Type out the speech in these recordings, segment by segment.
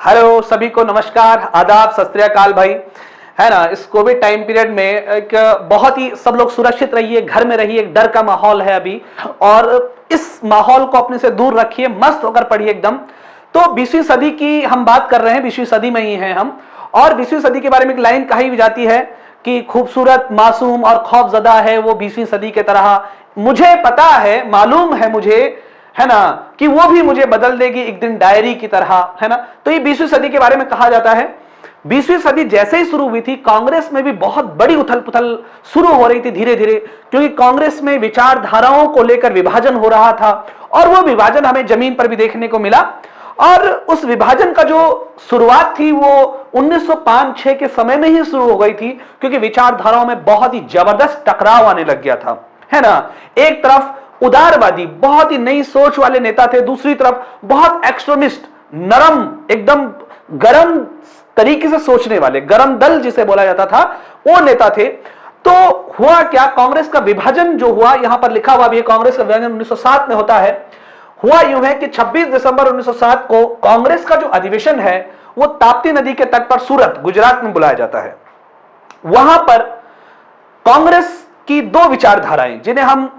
Hello सभी को नमस्कार, आदाब, सत श्री अकाल भाई। है ना, इस कोविड टाइम पीरियड में एक बहुत ही सब लोग सुरक्षित रहिए, घर में रहिए। डर का माहौल है अभी, और इस माहौल को अपने से दूर रखिए, मस्त होकर पढ़िए एकदम। तो 20वीं सदी की हम बात कर रहे हैं, 20वीं सदी में ही हैं हम। और 20वीं सदी के बारे में एक लाइन कही भी जाती है कि खूबसूरत, मासूम और खौफजदा है वो 20वीं सदी के तरह। मुझे पता है, मालूम है मुझे, है ना, कि वो भी मुझे बदल देगी एक दिन डायरी की तरह। है ना, तो ये 20वीं सदी के बारे में कहा जाता है। 20वीं सदी जैसे ही शुरू हुई थी, कांग्रेस में भी बहुत बड़ी उथल पुथल शुरू हो रही थी धीरे धीरे, क्योंकि कांग्रेस में विचारधाराओं को लेकर विभाजन हो रहा था। और वो विभाजन हमें जमीन पर भी देखने को मिला। और उस विभाजन का जो शुरुआत थी वो 1905-6 के समय में ही शुरू हो गई थी, क्योंकि विचारधाराओं में बहुत ही जबरदस्त टकराव आने लग गया था। है ना, एक तरफ उदारवादी, बहुत ही नई सोच वाले नेता थे, दूसरी तरफ बहुत एक्सट्रीमिस्ट, नरम, एकदम गरम तरीके से सोचने वाले, गरम दल जिसे बोला जाता था, वो नेता थे। तो हुआ क्या, कांग्रेस का विभाजन जो हुआ, यहां पर लिखा हुआ भी है, कांग्रेस का विभाजन 1907 में होता है। हुआ यूं है कि 26 दिसंबर 1907 को कांग्रेस का जो अधिवेशन है वो ताप्ती नदी के तट पर सूरत, गुजरात में बुलाया जाता है। वहां पर कांग्रेस की दो विचारधाराएं, जिन्हें हम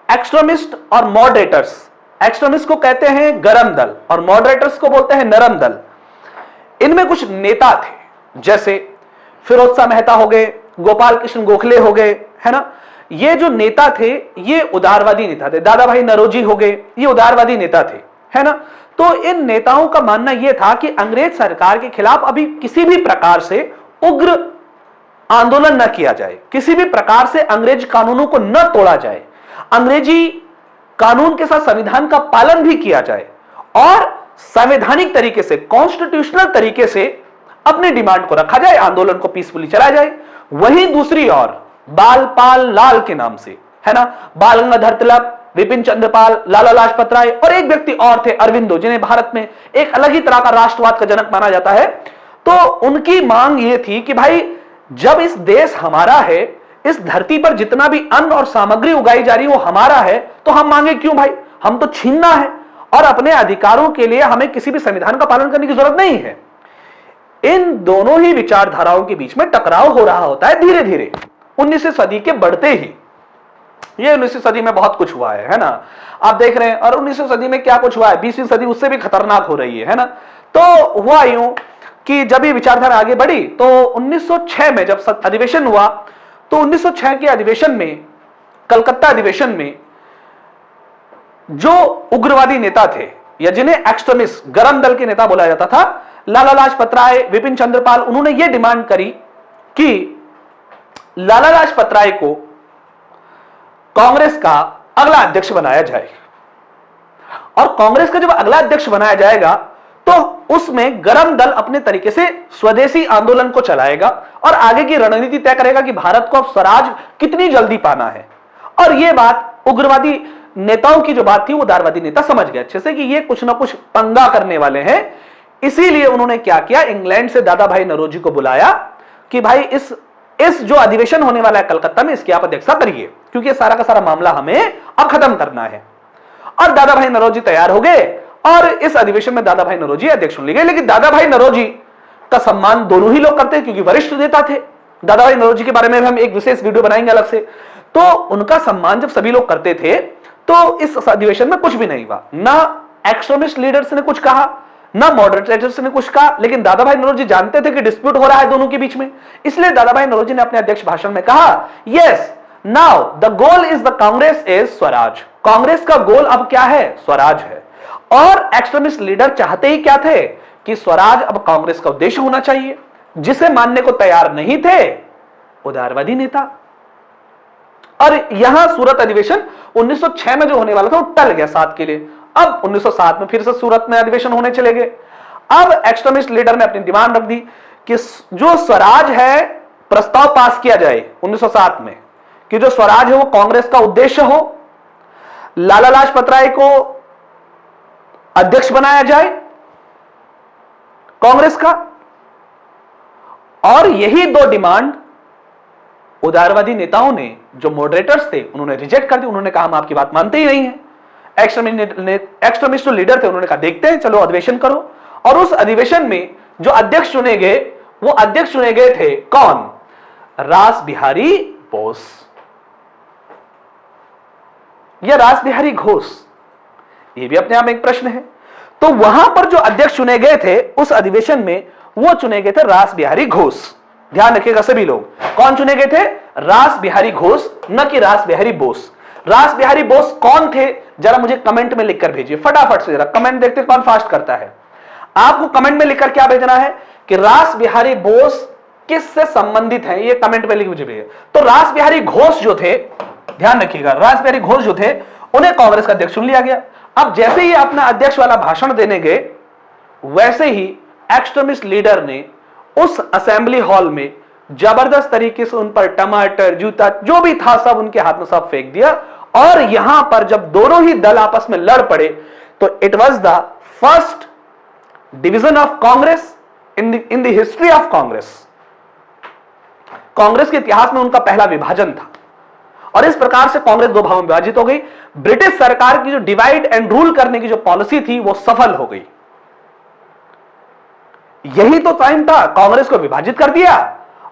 एक्सट्रीमिस्ट और मॉडरेटर्स, एक्सट्रीमिस्ट को कहते हैं गरम दल और मॉडरेटर्स को बोलते हैं नरम दल, इनमें कुछ नेता थे, जैसे फिरोज शाह मेहता हो गए, गोपाल कृष्ण गोखले हो गए। है ना, ये जो नेता थे ये उदारवादी नेता थे। दादा भाई नौरोजी हो गए, ये उदारवादी नेता थे। है ना, तो इन नेताओं का मानना यह था कि अंग्रेज सरकार के खिलाफ अभी किसी भी प्रकार से उग्र आंदोलन न किया जाए, किसी भी प्रकार से अंग्रेज कानूनों को न तोड़ा जाए, अंग्रेजी कानून के साथ संविधान का पालन भी किया जाए और संवैधानिक तरीके से, कॉन्स्टिट्यूशनल तरीके से अपनी डिमांड को रखा जाए, आंदोलन को पीसफुली चलाया जाए। वहीं दूसरी ओर बाल पाल लाल के नाम से, है ना, बाल गंगाधर तिलक, विपिन चंद्र पाल, लाला लाजपत राय और एक व्यक्ति और थे, अरविंदो, जिन्हें भारत में एक अलग ही तरह का राष्ट्रवाद का जनक माना जाता है। तो उनकी मांग यह थी कि भाई, जब इस देश हमारा है, इस धरती पर जितना भी अन्न और सामग्री उगाई जा रही है वो हमारा है, तो हम मांगे क्यों भाई, हम तो छीनना है, और अपने अधिकारों के लिए हमें किसी भी संविधान का पालन करने की जरूरत नहीं है। इन दोनों ही विचारधाराओं के बीच में टकराव हो रहा होता है धीरे धीरे 19वीं सदी के बढ़ते ही। ये 19वीं सदी में बहुत कुछ हुआ है ना, आप देख रहे हैं। और 19वीं सदी में क्या कुछ हुआ है, 20वीं सदी उससे भी खतरनाक हो रही है ना। तो हुआ यूं कि जब ये विचारधारा आगे बढ़ी तो 1906 में जब अधिवेशन हुआ, तो 1906 के अधिवेशन में, कलकत्ता अधिवेशन में, जो उग्रवादी नेता थे या जिन्हें एक्सट्रीमिस्ट, गरम दल के नेता बोला जाता था, लाला लाजपत राय, विपिन चंद्र पाल, उन्होंने यह डिमांड करी कि लाला लाजपत राय को कांग्रेस का अगला अध्यक्ष बनाया जाए। और कांग्रेस का जब अगला अध्यक्ष बनाया जाएगा तो उसमें गरम दल अपने तरीके से स्वदेशी आंदोलन को चलाएगा और आगे की रणनीति तय करेगा कि भारत को अब स्वराज कितनी जल्दी पाना है। और यह बात उग्रवादी नेताओं की जो बात थी, वो उदारवादी नेता समझ गए अच्छे से कि ये कुछ ना कुछ पंगा करने वाले हैं। इसीलिए उन्होंने क्या किया, इंग्लैंड से दादा भाई नौरोजी को बुलाया कि भाई इस जो अधिवेशन होने वाला है कलकत्ता में, इसकी आप अध्यक्षता करिए, क्योंकि ये सारा का सारा मामला हमें अब खत्म करना है। और दादा भाई नौरोजी तैयार हो गए और इस अधिवेशन में दादा भाई नौरोजी अध्यक्ष चुन लिए गए। लेकिन दादा भाई नौरोजी का सम्मान दोनों ही लोग करते हैं, क्योंकि वरिष्ठ नेता थे। दादा भाई नौरोजी के बारे में हम एक विशेष वीडियो बनाएंगे अलग से। तो उनका सम्मान जब सभी लोग करते थे तो इस अधिवेशन में कुछ भी नहीं हुआ, ना एक्सट्रीमिस्ट लीडर्स ने कुछ कहा, ना मॉडरेटर्स ने कुछ कहा। लेकिन दादा भाई नौरोजी जानते थे कि डिस्प्यूट हो रहा है दोनों के बीच में, इसलिए दादा भाई नौरोजी ने अपने अध्यक्ष भाषण में कहा, yes now the goal is the Congress is Swaraj. Congress का गोल अब क्या है, स्वराज है। और एक्सट्रीमिस्ट लीडर चाहते ही क्या थे कि स्वराज अब कांग्रेस का उद्देश्य होना चाहिए। जिसे मानने को तैयार नहीं थे उदारवादी नेता। और यहां सूरत अधिवेशन 1906 में जो होने वाला था वो टल गया 7 के लिए। अब 1907 में फिर से सूरत में अधिवेशन होने चले गए। अब एक्सट्रीमिस्ट लीडर ने अपनी डिमांड रख दी कि जो स्वराज है, प्रस्ताव पास किया जाए 1907 में कि जो स्वराज है वो कांग्रेस का उद्देश्य हो, लाला लाजपत राय को अध्यक्ष बनाया जाए कांग्रेस का। और यही दो डिमांड उदारवादी नेताओं ने, जो मॉडरेटर्स थे, उन्होंने रिजेक्ट कर दी। उन्होंने कहा हम आपकी बात मानते ही नहीं है। एक्सट्रीमिस्ट लीडर थे, उन्होंने कहा देखते हैं, चलो अधिवेशन करो। और उस अधिवेशन में जो अध्यक्ष चुने गए, वो अध्यक्ष चुने गए थे कौन? रास बिहारी बोस या रास बिहारी घोष? ये भी अपने आप में एक प्रश्न है। तो वहां पर जो अध्यक्ष चुने गए थे उस अधिवेशन में, वो चुने गए थे रास बिहारी घोष। ध्यान रखिएगा सभी लोग, कौन चुने गए थे? रास बिहारी घोष, न कि रास बिहारी बोस। रास बिहारी बोस कौन थे? जरा मुझे कमेंट में लिखकर भेजिए फटाफट से, जरा कमेंट देखते कौन फास्ट करता है। आपको कमेंट में लिखकर क्या भेजना है कि रास बिहारी बोस किससे संबंधित है, ये कमेंट में लिख मुझे। तो रास बिहारी घोष जो थे, ध्यान रखिएगा, रास बिहारी घोष जो थे उन्हें कांग्रेस का अध्यक्ष चुन लिया गया। अब जैसे ही अपना अध्यक्ष वाला भाषण देने गए, वैसे ही एक्सट्रीमिस्ट लीडर ने उस असेंबली हॉल में जबरदस्त तरीके से उन पर टमाटर, जूता, जो भी था सब उनके हाथ में सब फेंक दिया। और यहां पर जब दोनों ही दल आपस में लड़ पड़े तो it was the first division of Congress in the history of Congress. Congress के इतिहास में उनका पहला विभाजन था और इस प्रकार से कांग्रेस दो भागों में विभाजित हो गई। ब्रिटिश सरकार की जो डिवाइड एंड रूल करने की जो पॉलिसी थी वो सफल हो गई। यही तो टाइम था, कांग्रेस को विभाजित कर दिया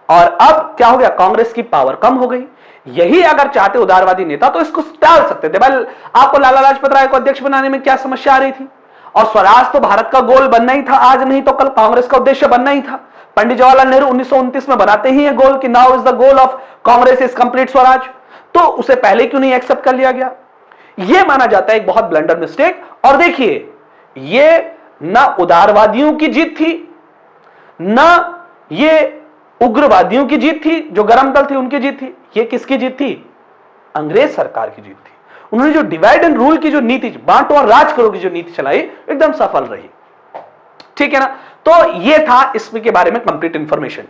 और अब क्या हो गया? कांग्रेस की पावर कम हो गई। यही अगर चाहते उदारवादी नेता तो इसको टाल सकते थे। भाई आपको लाला लाजपत राय को अध्यक्ष बनाने में क्या समस्या आ रही थी? और स्वराज तो भारत का गोल बनना ही था, आज नहीं तो कल कांग्रेस का उद्देश्य बनना ही था। पंडित जवाहरलाल नेहरू 1929 में बनाते ही है गोल कि now is the goal of Congress is complete Swaraj. तो उसे पहले क्यों नहीं एक्सेप्ट कर लिया गया? यह माना जाता है एक बहुत ब्लंडर मिस्टेक। और देखिए, यह ना उदारवादियों की जीत थी, ना ये उग्रवादियों की जीत थी, जो गरम दल थी उनकी जीत थी। ये किसकी जीत थी? अंग्रेज सरकार की जीत थी। उन्होंने जो डिवाइड एंड रूल की जो नीति, बांटो और राज करो की जो नीति चलाई, एकदम सफल रही। ठीक है ना? तो ये था इसके बारे में कंप्लीट इंफॉर्मेशन।